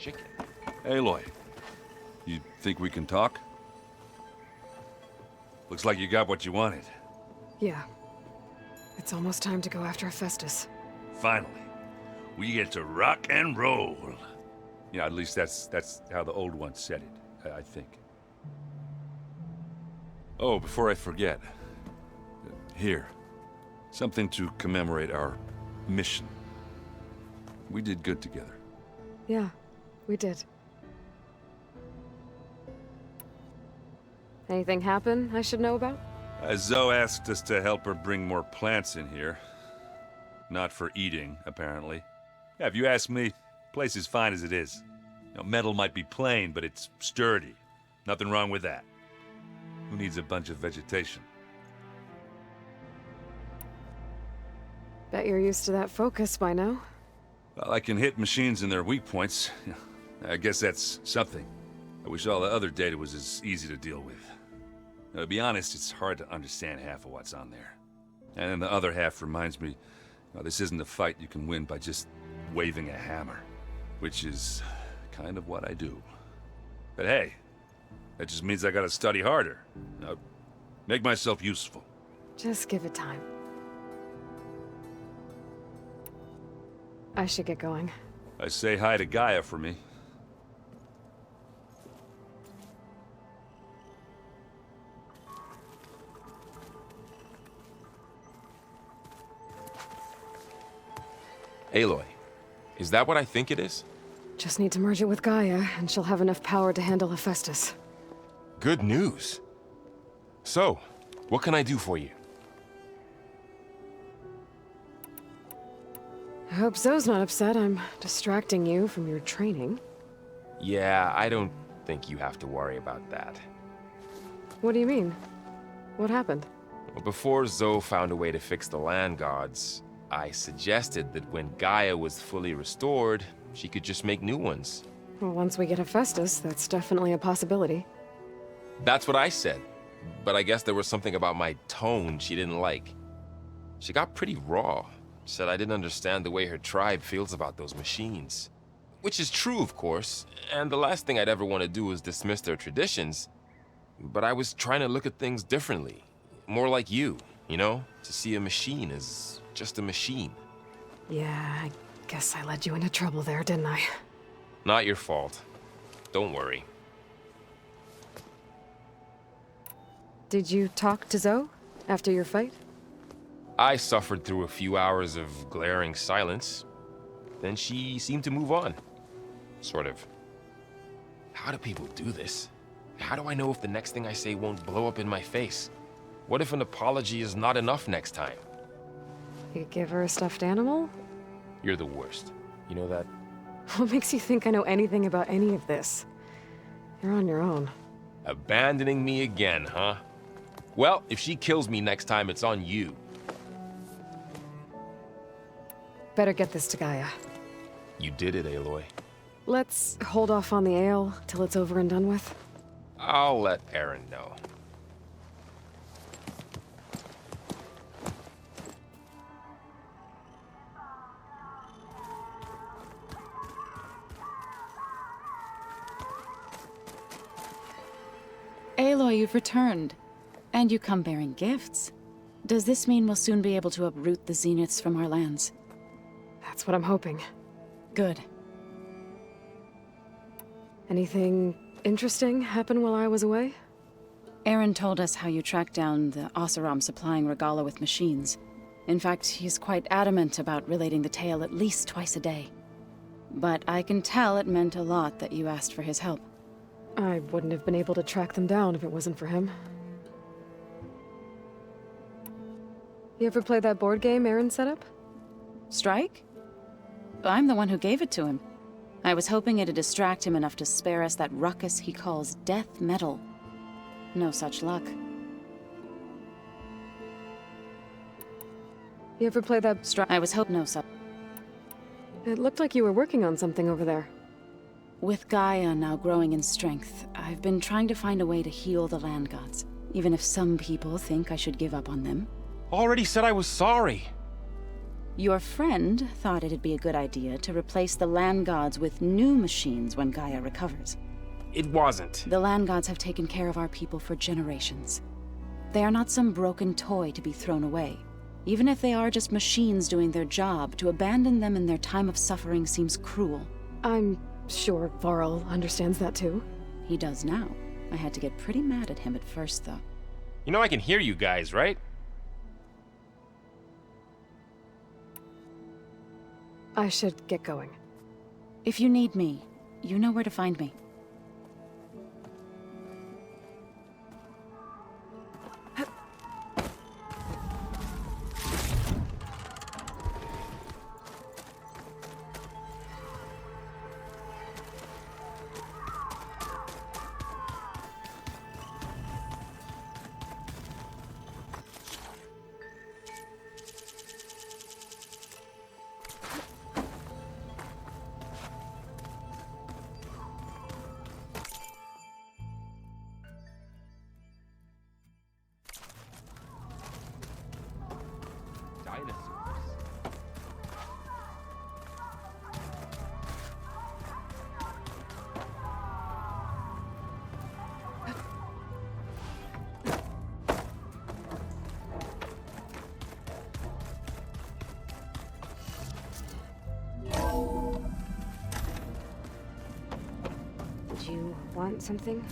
chicken. Aloy, you think we can talk? Looks like you got what you wanted. Yeah. It's almost time to go after Hephaestus. Finally, we get to rock and roll. Yeah, at least that's how the old one said it, I think. Oh, before I forget. Here. Something to commemorate our mission. We did good together. Yeah, we did. Anything happen I should know about? Zoe asked us to help her bring more plants in here. Not for eating, apparently. Yeah, if you ask me, the place is fine as it is. You know, metal might be plain, but it's sturdy. Nothing wrong with that. Who needs a bunch of vegetation? Bet you're used to that focus by now. Well, I can hit machines in their weak points. I guess that's something. I wish all the other data was as easy to deal with. Now, to be honest, it's hard to understand half of what's on there. And then the other half reminds me, this isn't a fight you can win by just waving a hammer. Which is kind of what I do. But hey, that just means I gotta study harder. Make myself useful. Just give it time. I should get going. Say hi to Gaia for me. Aloy, is that what I think it is? Just need to merge it with Gaia, and she'll have enough power to handle Hephaestus. Good news. So, what can I do for you? I hope Zoe's not upset I'm distracting you from your training. Yeah, I don't think you have to worry about that. What do you mean? What happened? Well, before Zoe found a way to fix the land gods, I suggested that when Gaia was fully restored, she could just make new ones. Well, once we get Hephaestus, that's definitely a possibility. That's what I said, but I guess there was something about my tone she didn't like. She got pretty raw. Said I didn't understand the way her tribe feels about those machines. Which is true, of course, and the last thing I'd ever want to do is dismiss their traditions. But I was trying to look at things differently. More like you know? To see a machine as just a machine. Yeah, I guess I led you into trouble there, didn't I? Not your fault. Don't worry. Did you talk to Zoe after your fight? I suffered through a few hours of glaring silence. Then she seemed to move on. Sort of. How do people do this? How do I know if the next thing I say won't blow up in my face? What if an apology is not enough next time? You give her a stuffed animal? You're the worst. You know that? What makes you think I know anything about any of this? You're on your own. Abandoning me again, huh? Well, if she kills me next time, it's on you. Better get this to Gaia. You did it, Aloy. Let's hold off on the ale till it's over and done with. I'll let Aaron know. Aloy, you've returned. And you come bearing gifts. Does this mean we'll soon be able to uproot the Zeniths from our lands? That's what I'm hoping. Good. Anything interesting happen while I was away? Aaron told us how you tracked down the Oseram supplying Regala with machines. In fact, he's quite adamant about relating the tale at least twice a day. But I can tell it meant a lot that you asked for his help. I wouldn't have been able to track them down if it wasn't for him. You ever play that board game Aaron set up? Strike? I'm the one who gave it to him. I was hoping it'd distract him enough to spare us that ruckus he calls death metal. No such luck. You ever play that I was hoping no such. It looked like you were working on something over there. With Gaia now growing in strength, I've been trying to find a way to heal the land gods, even if some people think I should give up on them. Already said I was sorry. Your friend thought it'd be a good idea to replace the land gods with new machines when Gaia recovers. It wasn't. The land gods have taken care of our people for generations. They are not some broken toy to be thrown away. Even if they are just machines doing their job, to abandon them in their time of suffering seems cruel. I'm sure Varl understands that too. He does now. I had to get pretty mad at him at first, though. You know I can hear you guys, right? I should get going. If you need me, you know where to find me. Dinosaurs. Did you want something?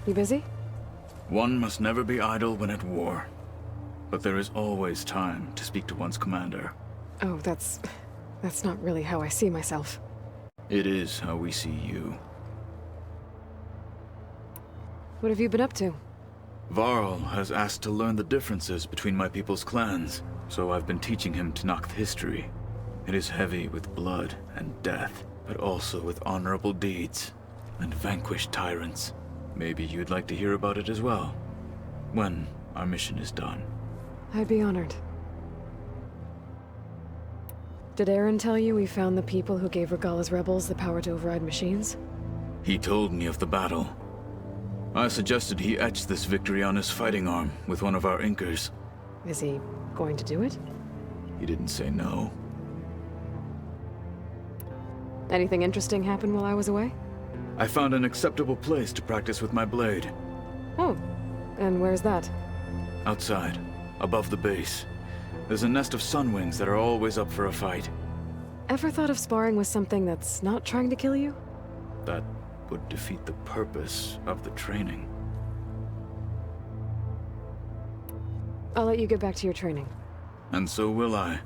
You busy? One must never be idle when at war. But there is always time to speak to one's commander. Oh, that's not really how I see myself. It is how we see you. What have you been up to? Varl has asked to learn the differences between my people's clans, so I've been teaching him Tenakth history. It is heavy with blood and death, but also with honorable deeds and vanquished tyrants. Maybe you'd like to hear about it as well, when our mission is done. I'd be honored. Did Aaron tell you we found the people who gave Regalla's rebels the power to override machines? He told me of the battle. I suggested he etch this victory on his fighting arm with one of our inkers. Is he going to do it? He didn't say no. Anything interesting happen while I was away? I found an acceptable place to practice with my blade. Oh, and where's that? Outside, above the base. There's a nest of sunwings that are always up for a fight. Ever thought of sparring with something that's not trying to kill you? That would defeat the purpose of the training. I'll let you get back to your training. And so will I.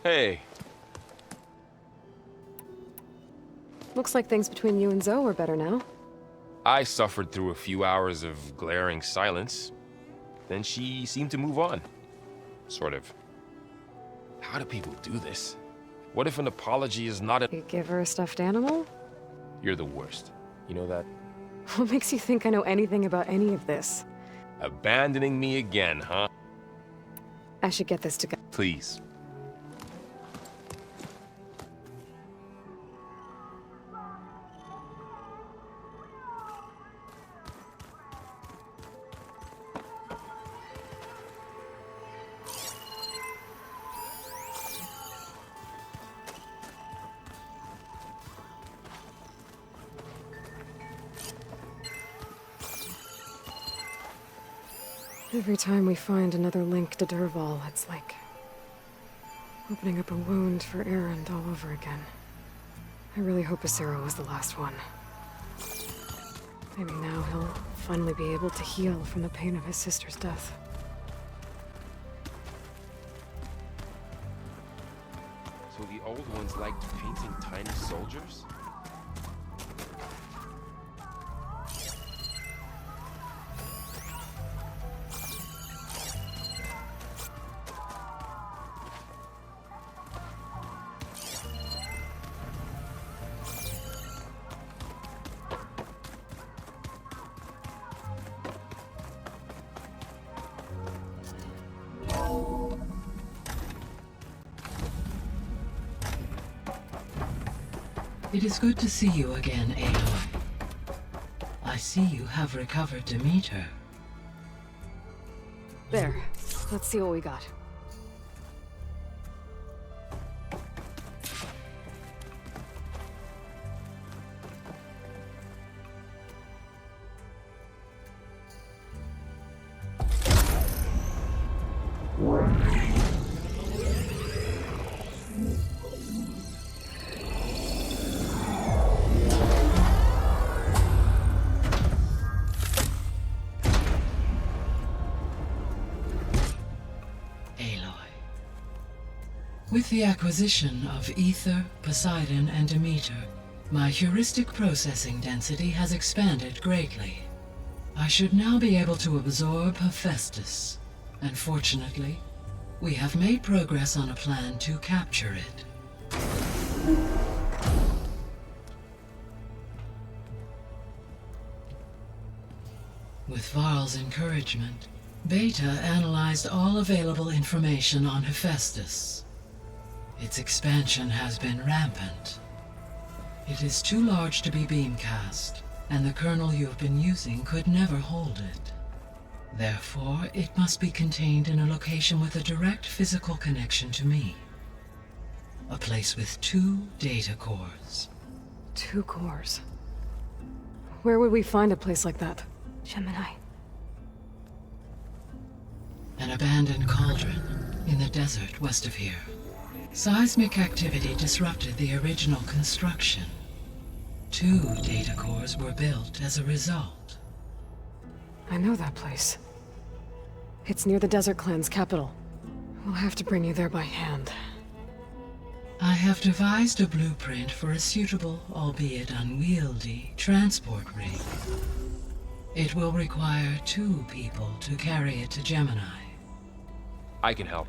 Hey, Looks like things between you and Zoe are better now. I suffered through a few hours of glaring silence. Then she seemed to move on. Sort of. How do people do this? What if an apology is not a... You give her a stuffed animal? You're the worst. You know that? What makes you think I know anything about any of this? Abandoning me again, huh? I should get this to go. Please. Every time we find another link to Dervahl, it's like opening up a wound for Erend all over again. I really hope Asero was the last one. Maybe now he'll finally be able to heal from the pain of his sister's death. So the old ones liked painting tiny soldiers? It is good to see you again, Aloy. I see you have recovered Demeter. There. Let's see what we got. With the acquisition of Ether, Poseidon, and Demeter, my heuristic processing density has expanded greatly. I should now be able to absorb Hephaestus, and fortunately, we have made progress on a plan to capture it. With Varl's encouragement, Beta analyzed all available information on Hephaestus. Its expansion has been rampant. It is too large to be beamcast, and the kernel you have been using could never hold it. Therefore, it must be contained in a location with a direct physical connection to me. A place with 2 data cores. 2 cores. Where would we find a place like that? Gemini. An abandoned cauldron in the desert west of here. Seismic activity disrupted the original construction. 2 data cores were built as a result. I know that place. It's near the Desert Clan's capital. We'll have to bring you there by hand. I have devised a blueprint for a suitable, albeit unwieldy, transport rig. It will require 2 people to carry it to Gemini. I can help.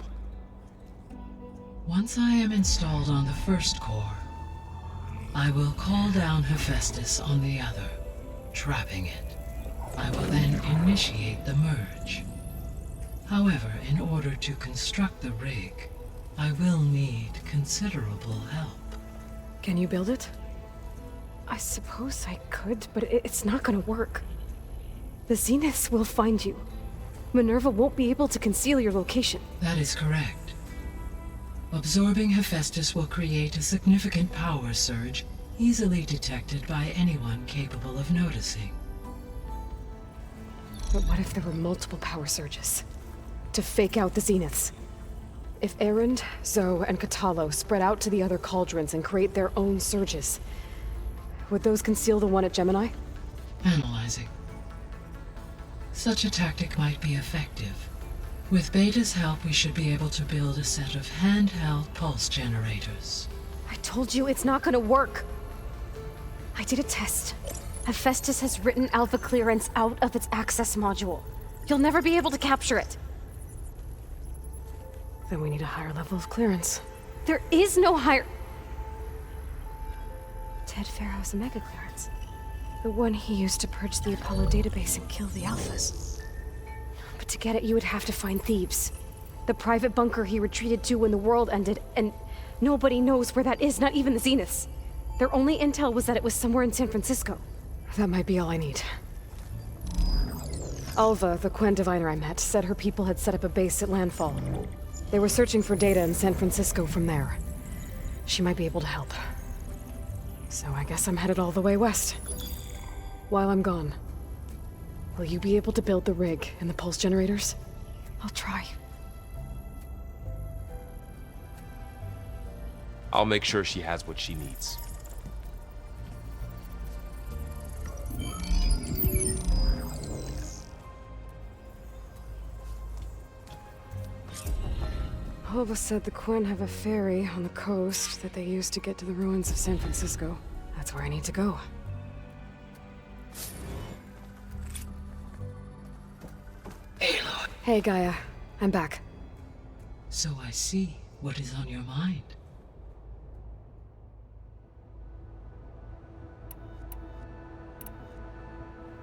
Once I am installed on the first core, I will call down Hephaestus on the other, trapping it. I will then initiate the merge. However, in order to construct the rig, I will need considerable help. Can you build it? I suppose I could, but it's not gonna work. The Zeniths will find you. Minerva won't be able to conceal your location. That is correct. Absorbing Hephaestus will create a significant power surge, easily detected by anyone capable of noticing. But what if there were multiple power surges? To fake out the Zeniths? If Erend, Zoe, and Katalo spread out to the other cauldrons and create their own surges, would those conceal the one at Gemini? Analyzing. Such a tactic might be effective. With Beta's help, we should be able to build a set of handheld pulse generators. I told you it's not gonna work. I did a test. Hephaestus has written Alpha clearance out of its access module. You'll never be able to capture it. Then we need a higher level of clearance. There is no higher... Ted Pharaoh's Omega clearance. The one he used to purge the Apollo database and kill the Alphas. But to get it, you would have to find Thebes. The private bunker he retreated to when the world ended, and nobody knows where that is, not even the Zeniths. Their only intel was that it was somewhere in San Francisco. That might be all I need. Alva, the Quen diviner I met, said her people had set up a base at Landfall. They were searching for data in San Francisco from there. She might be able to help. So I guess I'm headed all the way west. While I'm gone, Will you be able to build the rig and the pulse generators? I'll try. I'll make sure she has what she needs. Hova said the Quen have a ferry on the coast that they use to get to the ruins of San Francisco. That's where I need to go. Aloy, Hey, Gaia. I'm back. so I see what is on your mind.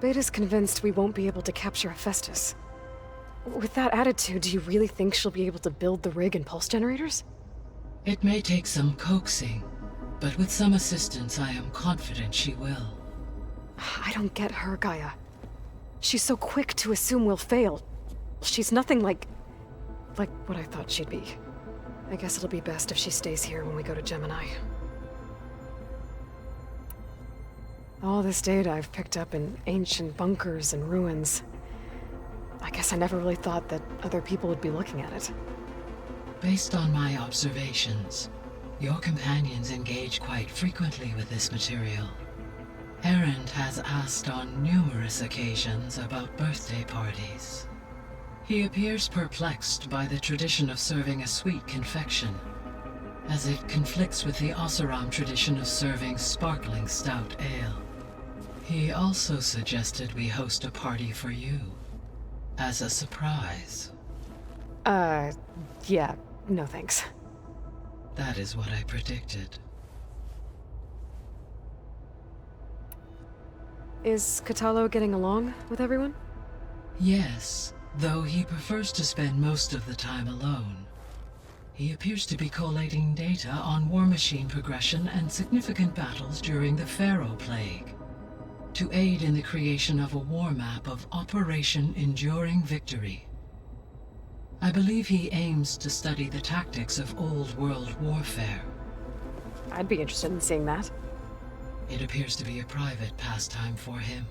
Beta's convinced we won't be able to capture Hephaestus. With that attitude, do you really think she'll be able to build the rig and pulse generators? It may take some coaxing, but with some assistance, I am confident she will. I don't get her, Gaia. She's so quick to assume we'll fail. She's nothing like what I thought she'd be. I guess it'll be best if she stays here when we go to Gemini. All this data I've picked up in ancient bunkers and ruins. I guess I never really thought that other people would be looking at it. Based on my observations, your companions engage quite frequently with this material. Erend has asked on numerous occasions about birthday parties. He appears perplexed by the tradition of serving a sweet confection, as it conflicts with the Oseram tradition of serving sparkling stout ale. He also suggested we host a party for you, as a surprise. Yeah, no thanks. That is what I predicted. Is Katalo getting along with everyone? Yes, though he prefers to spend most of the time alone. He appears to be collating data on war machine progression and significant battles during the Pharaoh Plague, to aid in the creation of a war map of Operation Enduring Victory. I believe he aims to study the tactics of Old World warfare. I'd be interested in seeing that. It appears to be a private pastime for him.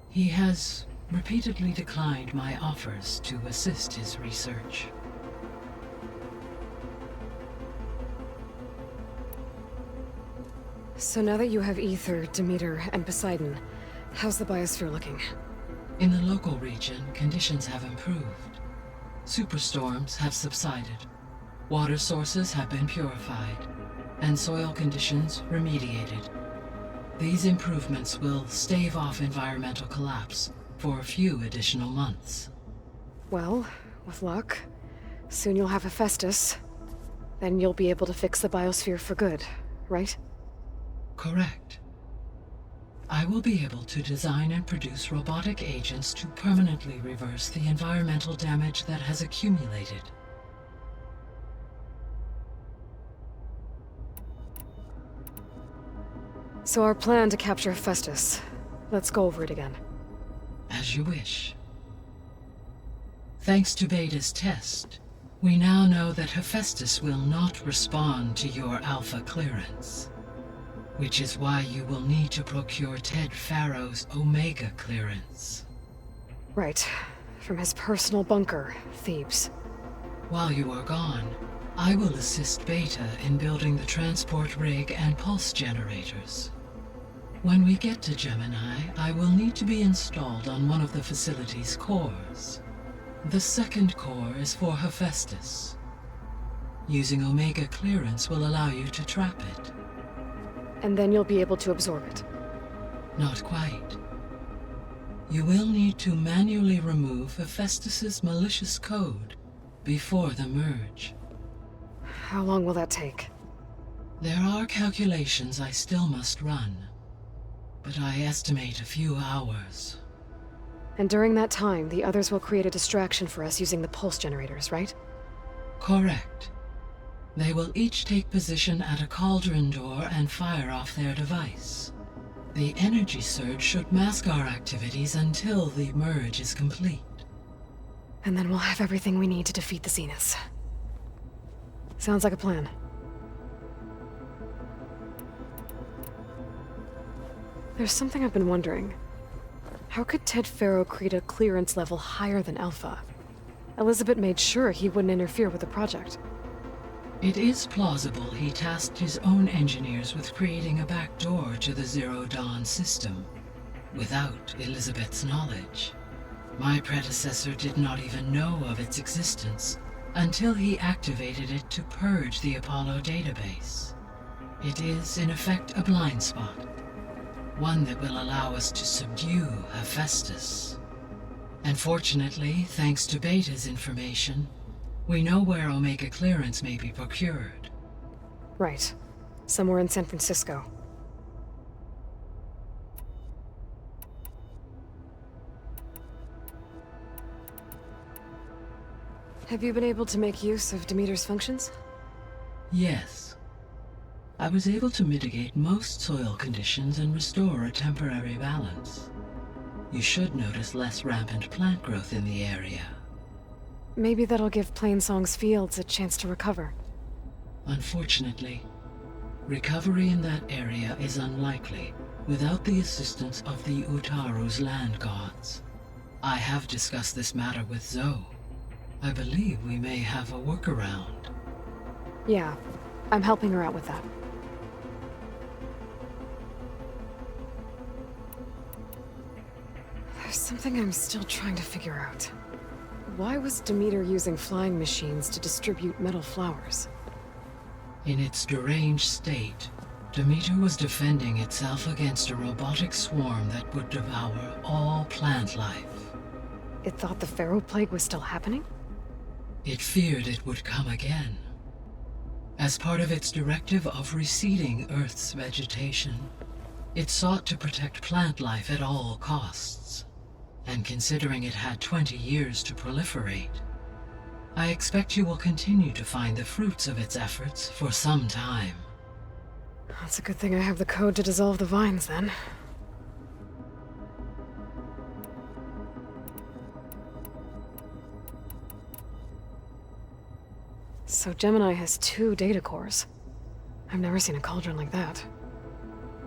He has repeatedly declined my offers to assist his research. So now that you have Ether, Demeter, and Poseidon, how's the biosphere looking? In the local region, conditions have improved. Superstorms have subsided, water sources have been purified, and soil conditions remediated. These improvements will stave off environmental collapse for a few additional months. Well, with luck, soon you'll have Hephaestus. Then you'll be able to fix the biosphere for good, right? Correct. I will be able to design and produce robotic agents to permanently reverse the environmental damage that has accumulated. So our plan to capture Hephaestus. Let's go over it again. As you wish. Thanks to Beta's test, we now know that Hephaestus will not respond to your Alpha clearance. Which is why you will need to procure Ted Farrow's Omega clearance. Right. From his personal bunker, Thebes. While you are gone, I will assist Beta in building the transport rig and pulse generators. When we get to Gemini, I will need to be installed on one of the facility's cores. The second core is for Hephaestus. Using Omega clearance will allow you to trap it. And then you'll be able to absorb it. Not quite. You will need to manually remove Hephaestus's malicious code before the merge. How long will that take? There are calculations I still must run, but I estimate a few hours. And during that time, the others will create a distraction for us using the pulse generators, right? Correct. They will each take position at a cauldron door and fire off their device. The energy surge should mask our activities until the merge is complete. And then we'll have everything we need to defeat the Zeniths. Sounds like a plan. There's something I've been wondering. How could Ted Faro create a clearance level higher than Alpha? Elizabeth made sure he wouldn't interfere with the project. It is plausible he tasked his own engineers with creating a backdoor to the Zero Dawn system, without Elizabeth's knowledge. My predecessor did not even know of its existence until he activated it to purge the Apollo database. It is, in effect, a blind spot, one that will allow us to subdue Hephaestus. And fortunately, thanks to Beta's information, we know where Omega clearance may be procured. Right. Somewhere in San Francisco. Have you been able to make use of Demeter's functions? Yes. I was able to mitigate most soil conditions and restore a temporary balance. You should notice less rampant plant growth in the area. Maybe that'll give Plainsong's fields a chance to recover. Unfortunately, recovery in that area is unlikely without the assistance of the Utaru's land gods. I have discussed this matter with Zoe. I believe we may have a workaround. Yeah, I'm helping her out with that. There's something I'm still trying to figure out. Why was Demeter using flying machines to distribute metal flowers? In its deranged state, Demeter was defending itself against a robotic swarm that would devour all plant life. It thought the Pharaoh Plague was still happening? It feared it would come again. As part of its directive of reseeding Earth's vegetation, it sought to protect plant life at all costs. And considering it had 20 years to proliferate, I expect you will continue to find the fruits of its efforts for some time. That's a good thing I have the code to dissolve the vines, then. So Gemini has 2 data cores. I've never seen a cauldron like that.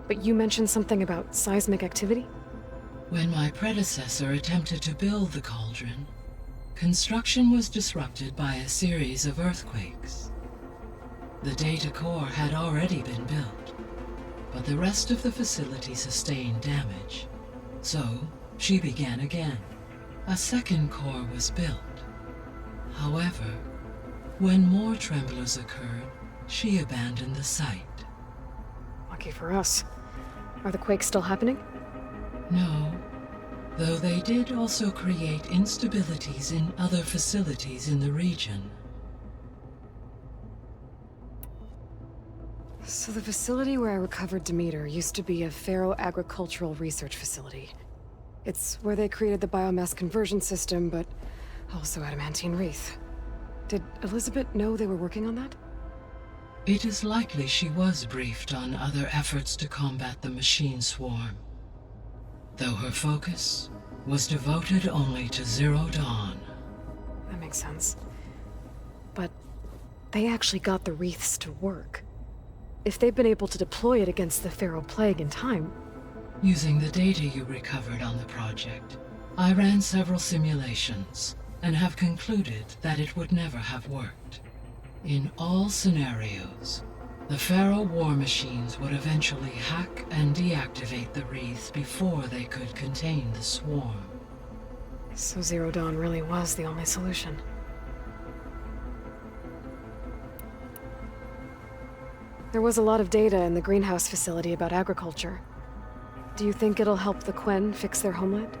But you mentioned something about seismic activity? When my predecessor attempted to build the cauldron, construction was disrupted by a series of earthquakes. The data core had already been built, but the rest of the facility sustained damage. So, she began again. A second core was built. However, when more tremblers occurred, she abandoned the site. Lucky for us. Are the quakes still happening? No, though they did also create instabilities in other facilities in the region. So the facility where I recovered Demeter used to be a Pharaoh agricultural research facility. It's where they created the biomass conversion system, but also adamantine wreath. Did Elizabeth know they were working on that? It is likely she was briefed on other efforts to combat the machine swarm, though her focus was devoted only to Zero Dawn. That makes sense. But they actually got the wreaths to work. If they've been able to deploy it against the Pharaoh Plague in time... Using the data you recovered on the project, I ran several simulations and have concluded that it would never have worked. In all scenarios, the Pharaoh war machines would eventually hack and deactivate the wreath before they could contain the swarm. So Zero Dawn really was the only solution. There was a lot of data in the greenhouse facility about agriculture. Do you think it'll help the Quen fix their homeland?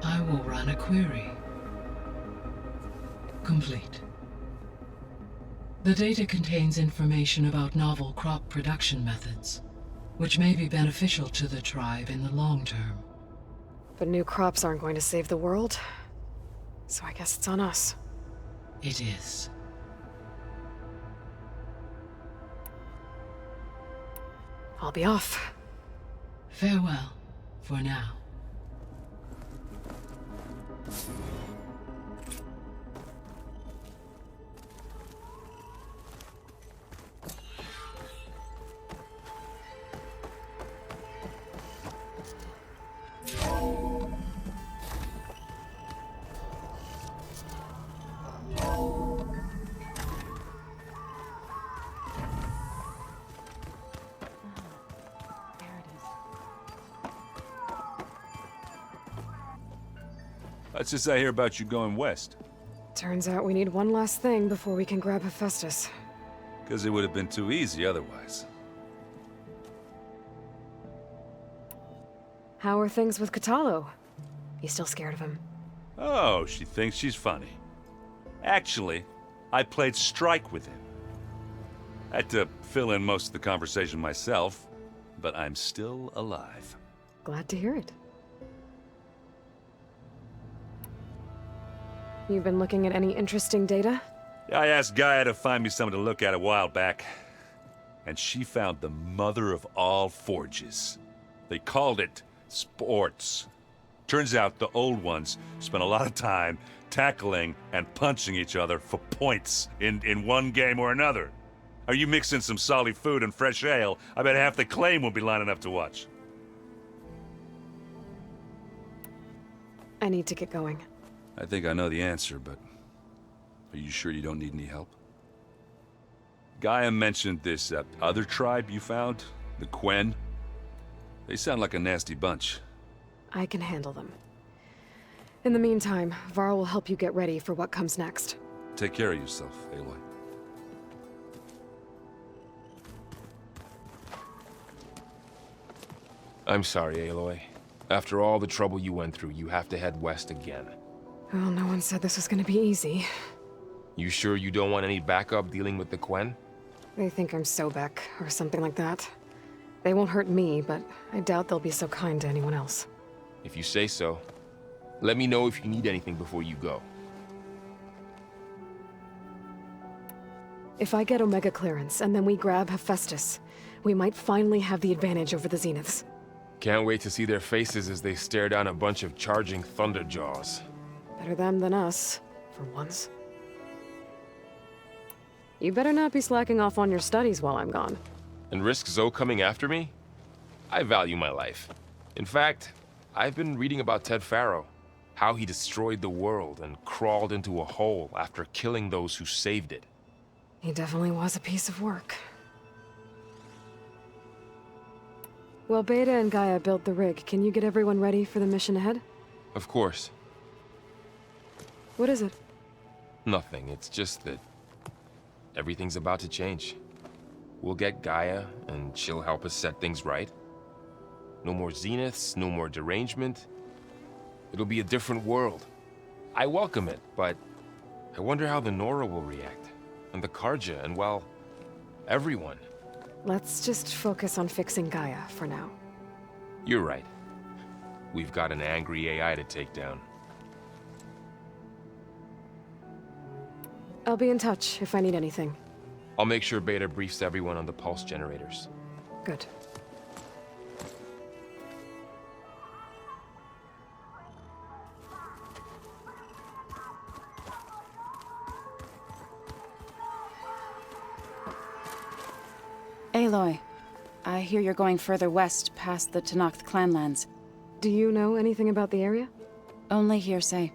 I will run a query. Complete. The data contains information about novel crop production methods, which may be beneficial to the tribe in the long term. But new crops aren't going to save the world, so I guess it's on us. It is. I'll be off. Farewell, for now. What's this I hear about you going west? Turns out we need one last thing before we can grab Hephaestus. Because it would have been too easy otherwise. How are things with Catalo? You still scared of him? Oh, she thinks she's funny. Actually, I played strike with him. I had to fill in most of the conversation myself, but I'm still alive. Glad to hear it. You've been looking at any interesting data? I asked Gaia to find me something to look at a while back, and she found the mother of all forges. They called it sports. Turns out the old ones spent a lot of time tackling and punching each other for points in one game or another. Are you mixing some solid food and fresh ale? I bet half the claim will be lining up to watch. I need to get going. I think I know the answer, but are you sure you don't need any help? Gaia mentioned this other tribe you found, the Quen. They sound like a nasty bunch. I can handle them. In the meantime, Varl will help you get ready for what comes next. Take care of yourself, Aloy. I'm sorry, Aloy. After all the trouble you went through, you have to head west again. Well, no one said this was gonna be easy. You sure you don't want any backup dealing with the Quen? They think I'm Sobek, or something like that. They won't hurt me, but I doubt they'll be so kind to anyone else. If you say so. Let me know if you need anything before you go. If I get Omega clearance, and then we grab Hephaestus, we might finally have the advantage over the Zeniths. Can't wait to see their faces as they stare down a bunch of charging Thunderjaws. Better them than us, for once. You better not be slacking off on your studies while I'm gone. And risk Zoe coming after me? I value my life. In fact, I've been reading about Ted Faro. How he destroyed the world and crawled into a hole after killing those who saved it. He definitely was a piece of work. Well, Beta and Gaia built the rig. Can you get everyone ready for the mission ahead? Of course. What is it? Nothing. It's just that everything's about to change. We'll get Gaia, and she'll help us set things right. No more Zeniths, no more derangement. It'll be a different world. I welcome it, but I wonder how the Nora will react. And the Karja, and well, everyone. Let's just focus on fixing Gaia for now. You're right. We've got an angry AI to take down. I'll be in touch if I need anything. I'll make sure Beta briefs everyone on the pulse generators. Good. Aloy, I hear you're going further west past the Tenakth clanlands. Do you know anything about the area? Only hearsay.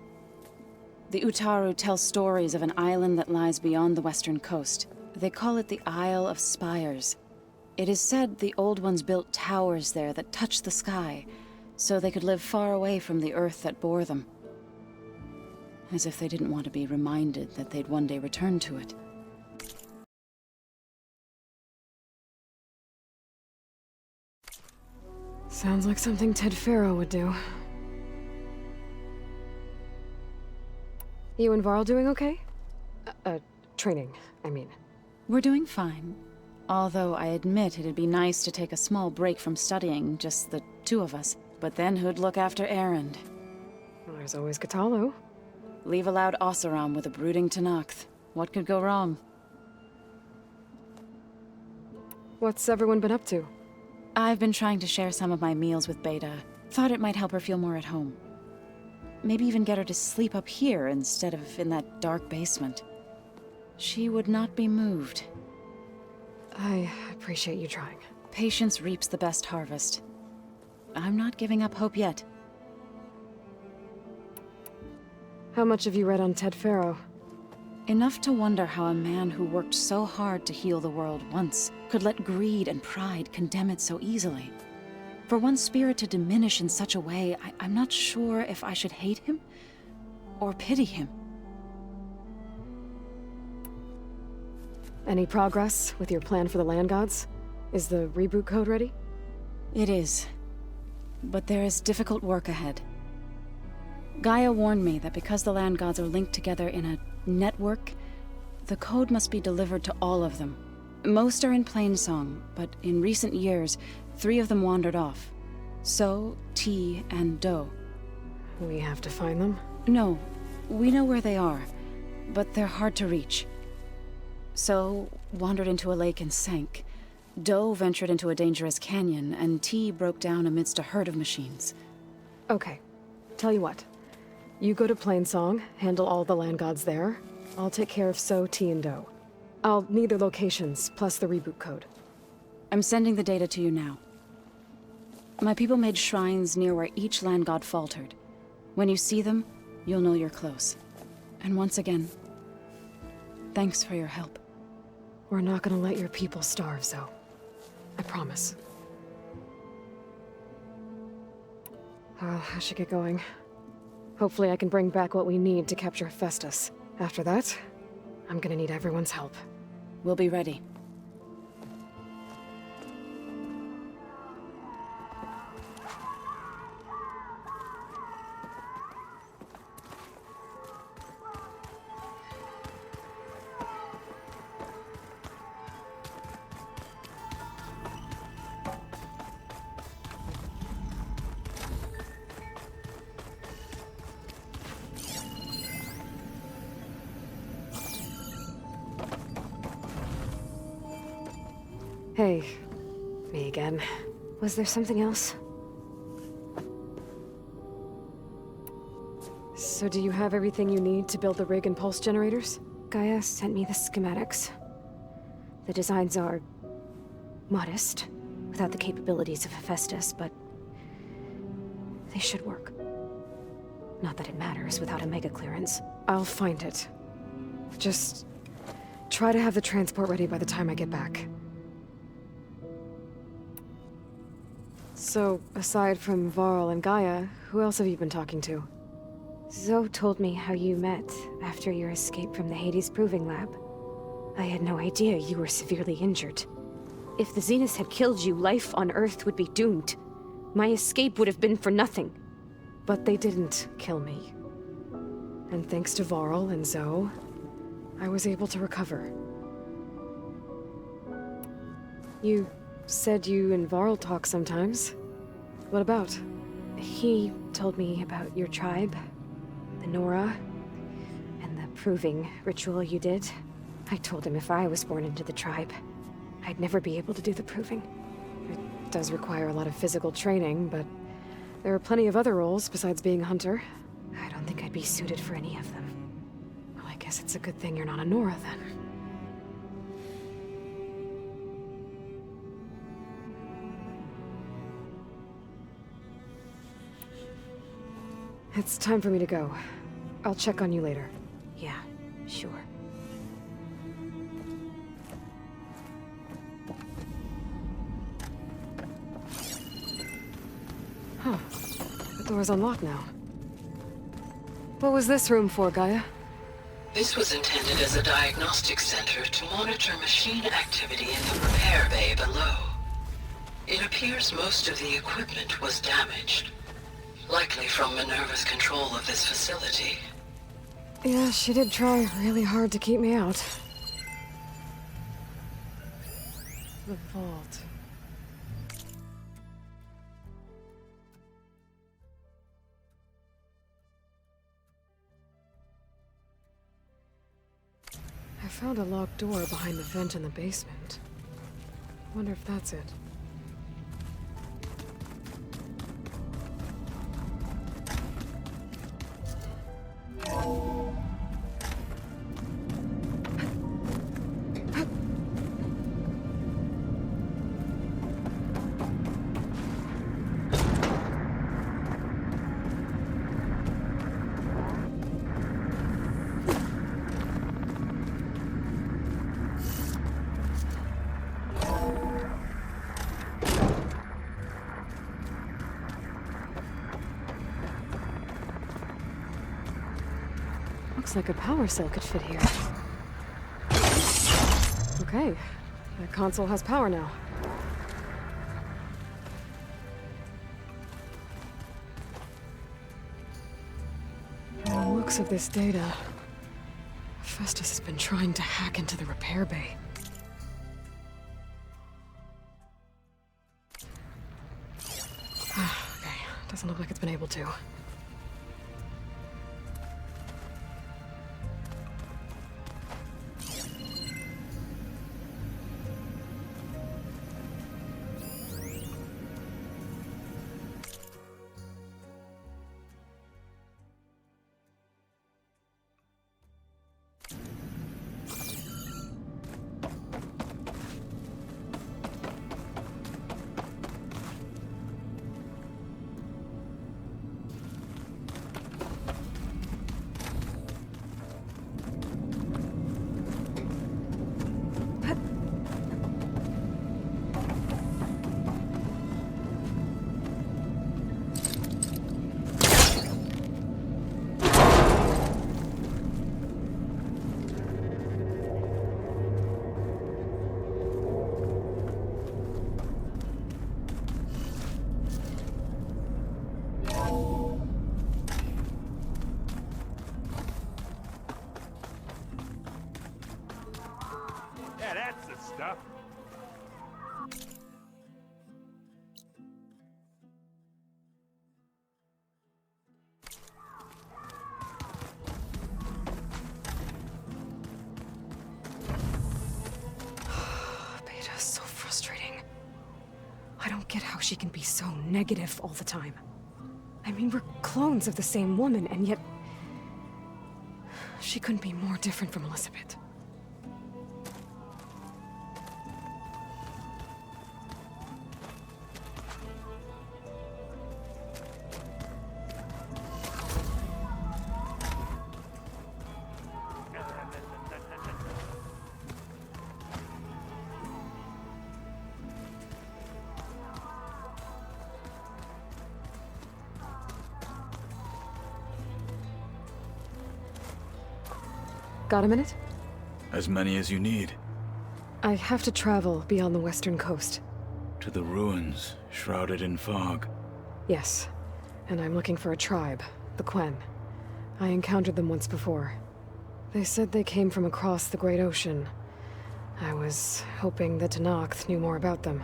The Utaru tell stories of an island that lies beyond the western coast. They call it the Isle of Spires. It is said the Old Ones built towers there that touch the sky, so they could live far away from the earth that bore them. As if they didn't want to be reminded that they'd one day return to it. Sounds like something Ted Faro would do. You and Varl doing okay? Training, I mean. We're doing fine. Although I admit it'd be nice to take a small break from studying, just the two of us. But then who'd look after Erend? Well, there's always Catalo. Leave a loud Oseram with a brooding Tenakth. What could go wrong? What's everyone been up to? I've been trying to share some of my meals with Beta. Thought it might help her feel more at home. Maybe even get her to sleep up here instead of in that dark basement. She would not be moved. I appreciate you trying. Patience reaps the best harvest. I'm not giving up hope yet. How much have you read on Ted Faro? Enough to wonder how a man who worked so hard to heal the world once could let greed and pride condemn it so easily. For one's spirit to diminish in such a way, I'm not sure if I should hate him or pity him. Any progress with your plan for the land gods? Is the reboot code ready? It is. But there is difficult work ahead. Gaia warned me that because the land gods are linked together in a network, the code must be delivered to all of them. Most are in Plainsong, but in recent years, 3 of them wandered off. So, T, and Do. We have to find them? No, we know where they are, but they're hard to reach. So, wandered into a lake and sank. Do ventured into a dangerous canyon, and T broke down amidst a herd of machines. Okay. Tell you what. You go to Plainsong, handle all the land gods there. I'll take care of So, T, and Do. I'll need their locations, plus the reboot code. I'm sending the data to you now. My people made shrines near where each land god faltered. When you see them, you'll know you're close. And once again, thanks for your help. We're not gonna let your people starve, Zoe. I promise. Well, I should get going. Hopefully I can bring back what we need to capture Hephaestus. After that, I'm gonna need everyone's help. We'll be ready. Hey, me again. Was there something else? So do you have everything you need to build the rig and pulse generators? Gaia sent me the schematics. The designs are modest, without the capabilities of Hephaestus, but they should work. Not that it matters without a mega clearance. I'll find it. Just try to have the transport ready by the time I get back. So, aside from Varl and Gaia, who else have you been talking to? Zoe told me how you met after your escape from the Hades Proving Lab. I had no idea you were severely injured. If the Zeniths had killed you, life on Earth would be doomed. My escape would have been for nothing. But they didn't kill me. And thanks to Varl and Zoe, I was able to recover. You said you and Varl talk sometimes. What about? He told me about your tribe, the Nora, and the proving ritual you did. I told him if I was born into the tribe, I'd never be able to do the proving. It does require a lot of physical training, but there are plenty of other roles besides being a hunter. I don't think I'd be suited for any of them. Well, I guess it's a good thing you're not a Nora, then. It's time for me to go. I'll check on you later. Yeah, sure. Huh. The door's unlocked now. What was this room for, Gaia? This was intended as a diagnostic center to monitor machine activity in the repair bay below. It appears most of the equipment was damaged. Likely from Minerva's control of this facility. Yeah, she did try really hard to keep me out. The vault. I found a locked door behind the vent in the basement. Wonder if that's it. Looks like a power cell could fit here. Okay, the console has power now. From the looks of this data, Festus has been trying to hack into the repair bay. Okay, doesn't look like it's been able to. Yeah, that's the stuff. Beta is so frustrating. I don't get how she can be so negative all the time. I mean, we're clones of the same woman, and yet... she couldn't be more different from Elizabeth. Got a minute? As many as you need. I have to travel beyond the western coast. To the ruins, shrouded in fog. Yes, and I'm looking for a tribe, the Quen. I encountered them once before. They said they came from across the Great Ocean. I was hoping that Tenakth knew more about them.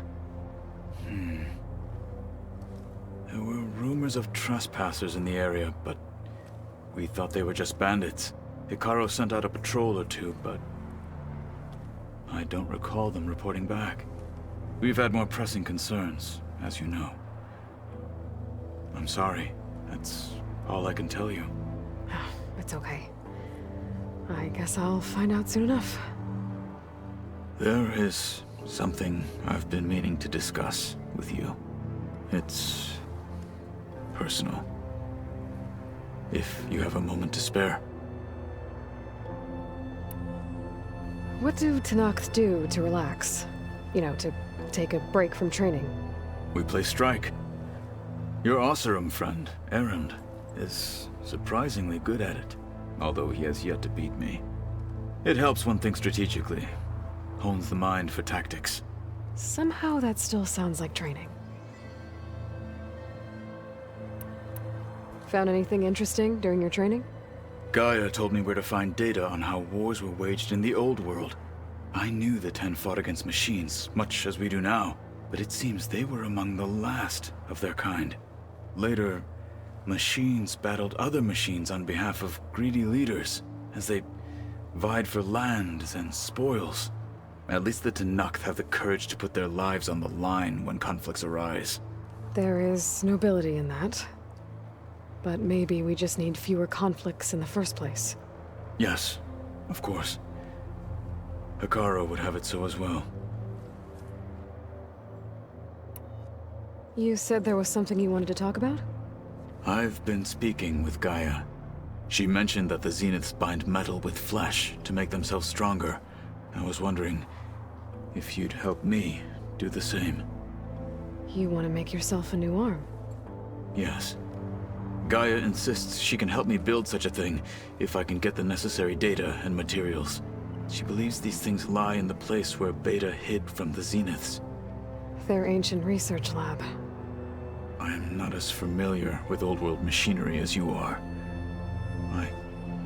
There were rumors of trespassers in the area, but we thought they were just bandits. Hekarro sent out a patrol or two, but I don't recall them reporting back. We've had more pressing concerns, as you know. I'm sorry. That's all I can tell you. It's okay. I guess I'll find out soon enough. There is something I've been meaning to discuss with you. It's personal. If you have a moment to spare. What do Tenakth do to relax? You know, to take a break from training? We play strike. Your Oseram friend, Erend, is surprisingly good at it, although he has yet to beat me. It helps one think strategically, hones the mind for tactics. Somehow that still sounds like training. Found anything interesting during your training? Gaia told me where to find data on how wars were waged in the old world. I knew the Ten fought against machines, much as we do now, but it seems they were among the last of their kind. Later, machines battled other machines on behalf of greedy leaders, as they vied for lands and spoils. At least the Tenakth have the courage to put their lives on the line when conflicts arise. There is nobility in that. But maybe we just need fewer conflicts in the first place. Yes, of course. Hekarro would have it so as well. You said there was something you wanted to talk about? I've been speaking with Gaia. She mentioned that the Zeniths bind metal with flesh to make themselves stronger. I was wondering if you'd help me do the same. You want to make yourself a new arm? Yes. Gaia insists she can help me build such a thing if I can get the necessary data and materials. She believes these things lie in the place where Beta hid from the Zeniths. Their ancient research lab. I am not as familiar with old world machinery as you are. I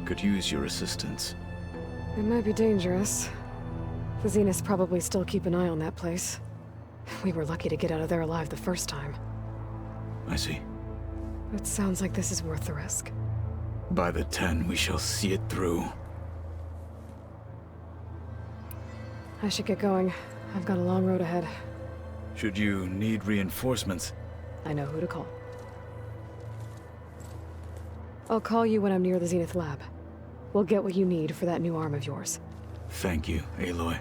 could use your assistance. It might be dangerous. The Zeniths probably still keep an eye on that place. We were lucky to get out of there alive the first time. I see. It sounds like this is worth the risk. By the 10, we shall see it through. I should get going. I've got a long road ahead. Should you need reinforcements, I know who to call. I'll call you when I'm near the Zenith lab. We'll get what you need for that new arm of yours. thank you, Aloy.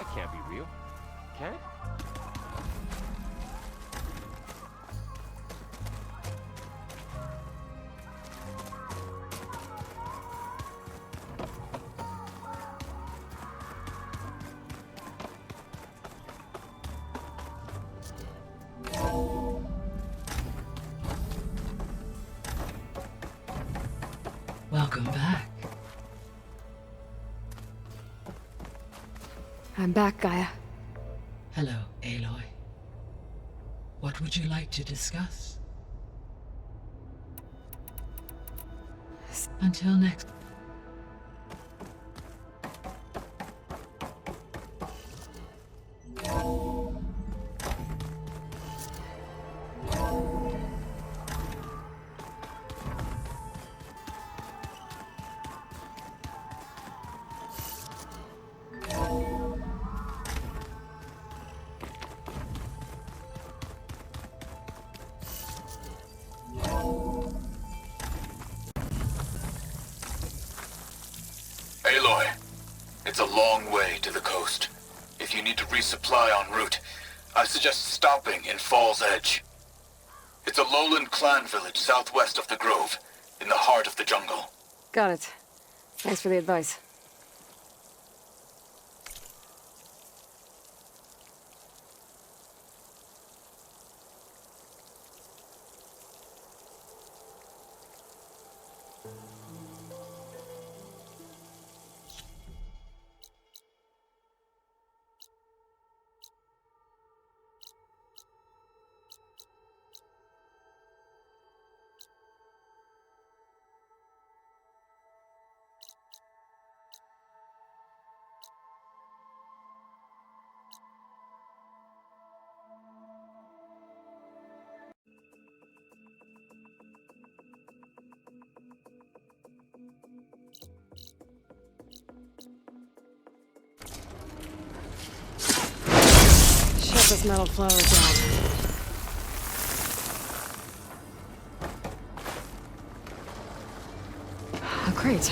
That can't be real. Can it? Welcome back. I'm back, Gaia. Hello, Aloy. What would you like to discuss? Until next. Aloy, it's a long way to the coast. If you need to resupply en route, I suggest stopping in Fall's Edge. It's a lowland clan village southwest of the Grove, in the heart of the jungle. Got it. Thanks for the advice. this metal flower down. Oh, great.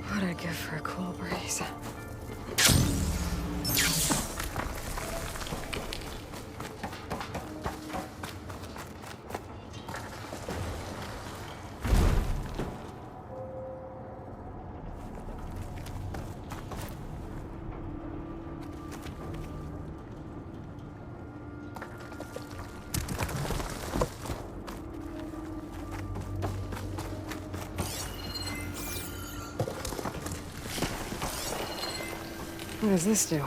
What'd I give for a cool breeze? What does this do?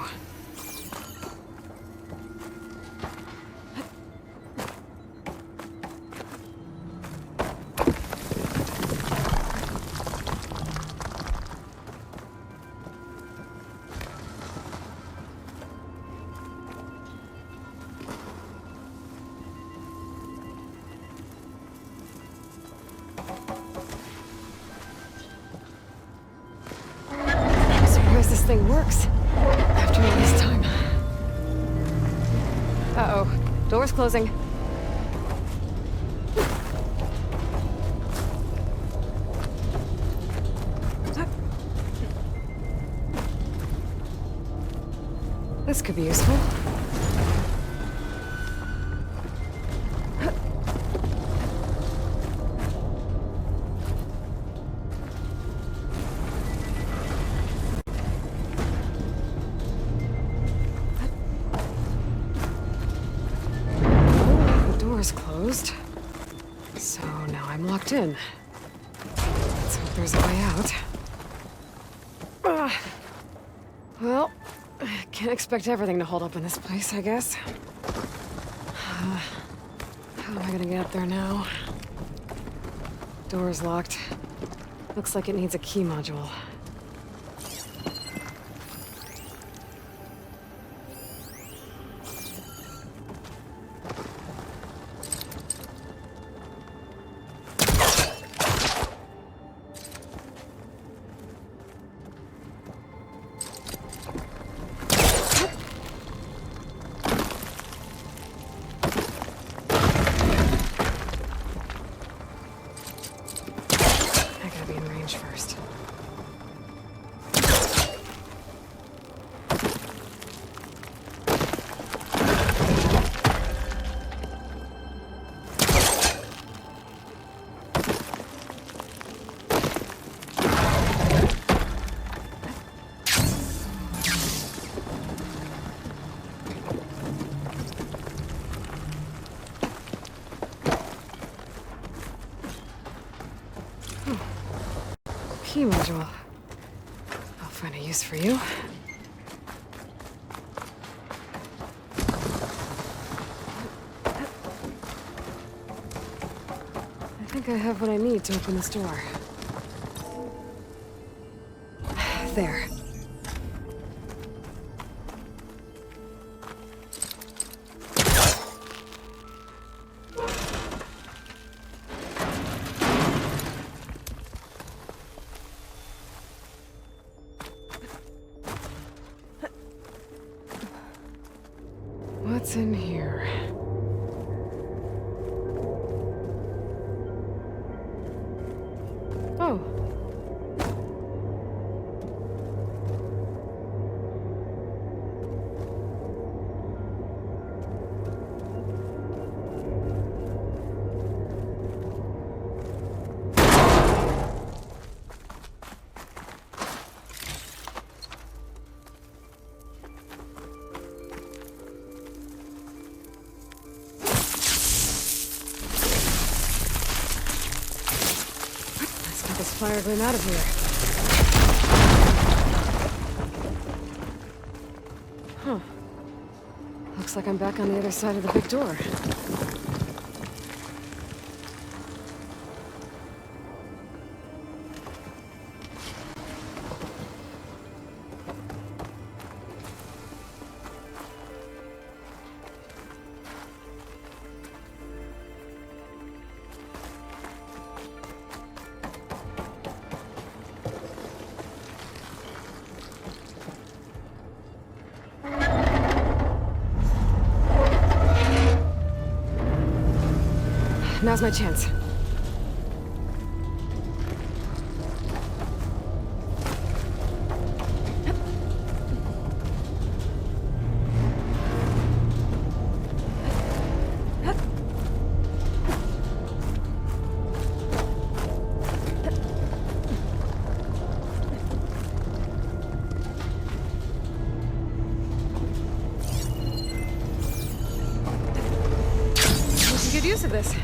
I'm surprised this thing works. After all this time. Uh-oh. Door's closing. This could be useful. Closed. So now I'm locked in. Let's hope there's a way out. Well, can't expect everything to hold up in this place, I guess. How am I gonna get up there now? Door's locked. Looks like it needs a key module. First. Key module. I'll find a use for you. I think I have what I need to open this door. There. What's in here? Oh. Fire going out of here. Looks like I'm back on the other side of the big door. Now's my chance. We can get use of this.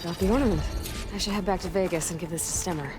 Got the ornament. I should head back to Vegas and give this to Stemmer.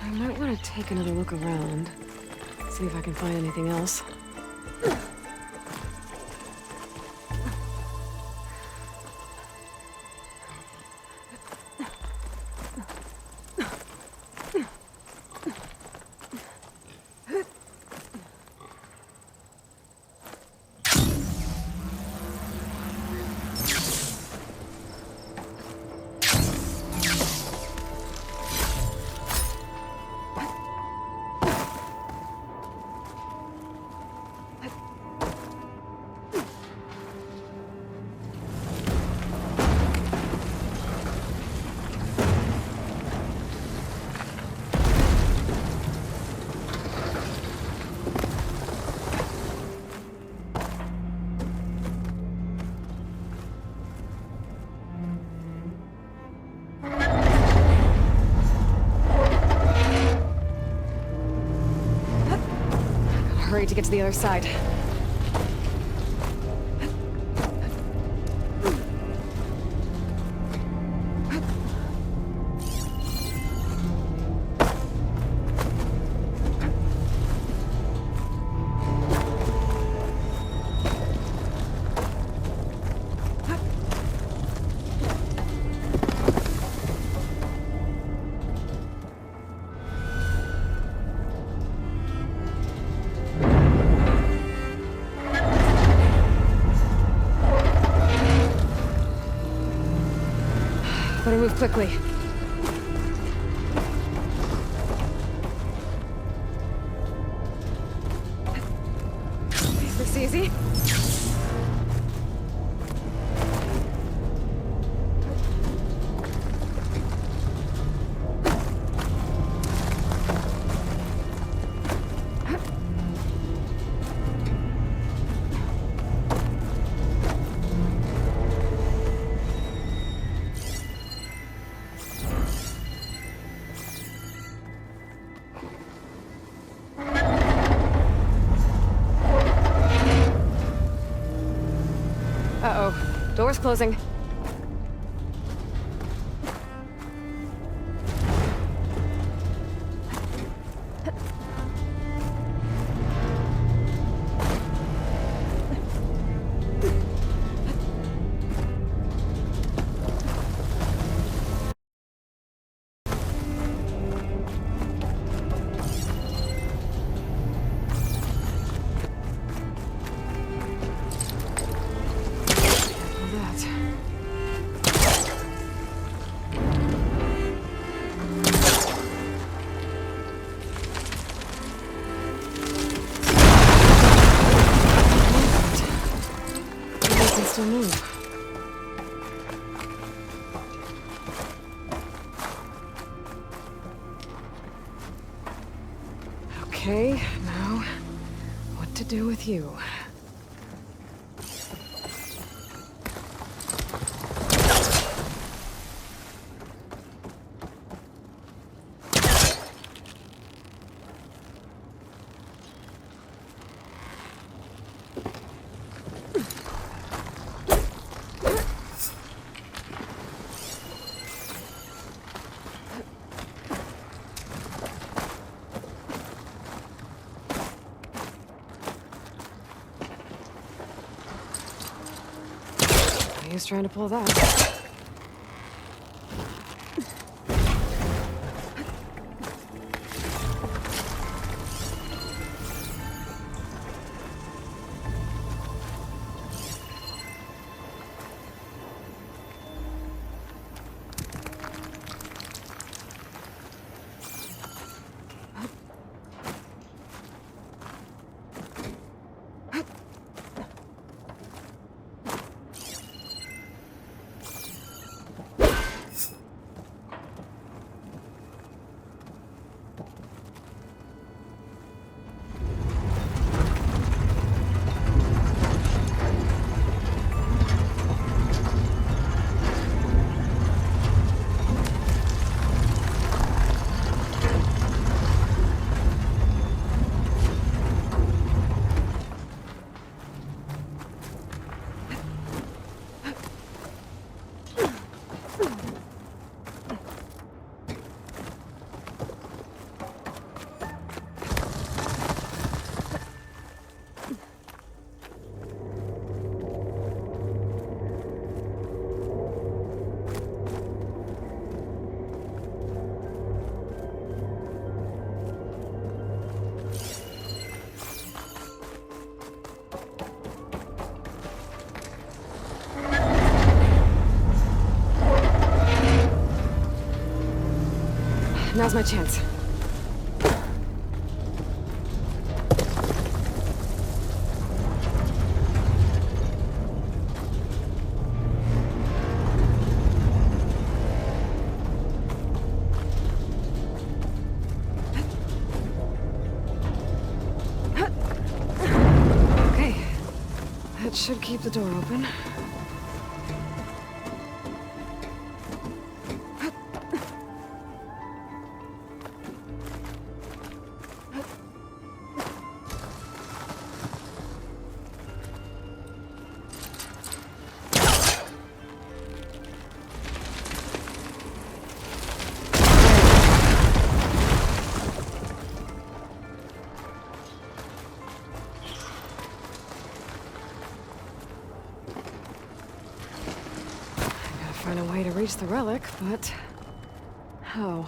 I might want to take another look around. See if I can find anything else. Hurry to get to the other side. Better move quickly. Is this easy? Uh-oh. Door's closing. Still move. Okay, now what to do with you? He was trying to pull that. Now's my chance. Okay. That should keep the door open. Find a way to reach the relic, but how?